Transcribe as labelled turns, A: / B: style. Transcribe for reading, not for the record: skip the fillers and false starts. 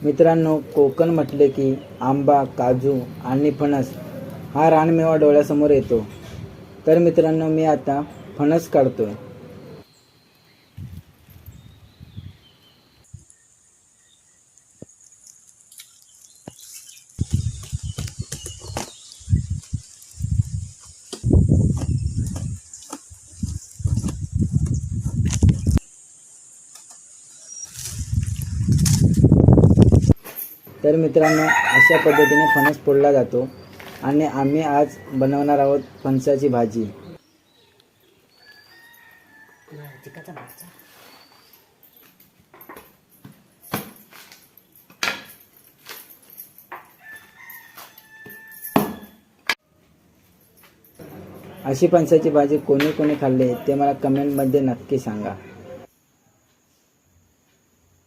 A: मित्रांनो, कोकण म्हटले की आंबा, काजू आणि फणस हा रानमेवा डोळ्यासमोर येतो. तर मित्रांनो, मी आता फणस काढतोय. तर मित्रांनो, अशा पद्धतीने फणस फोडला जातो आणि आम्ही आज बनवणार आहोत फणसाची भाजी. अशी फणसाची भाजी कोणी कोणी खाल्ली ते मला कमेंटमध्ये नक्की सांगा.